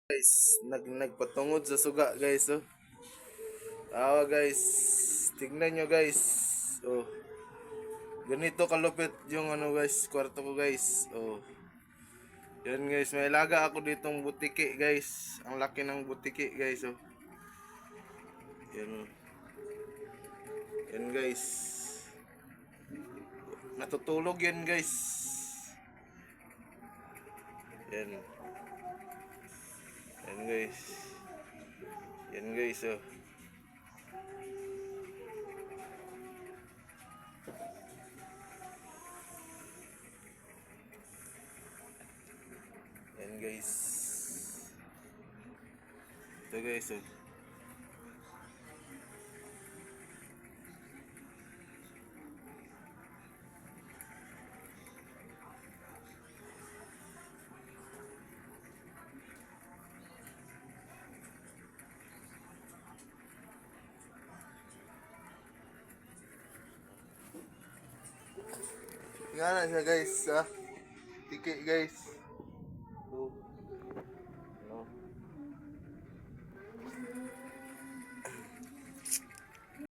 Guys, nagpatungod sa suga guys oh. Guys, tignan nyo guys. Oh, ganito kalupit yung ano guys, kwarto ko guys. Oh. Yan guys, may alaga ako ditong butiki guys. Ang laki ng butiki guys oh. Yan oh. Yan guys. Natutulog yan guys. Yan. Yan guys. Yan guys oh. Yan guys. Ito guys oh. Nga na siya guys, tiki guys.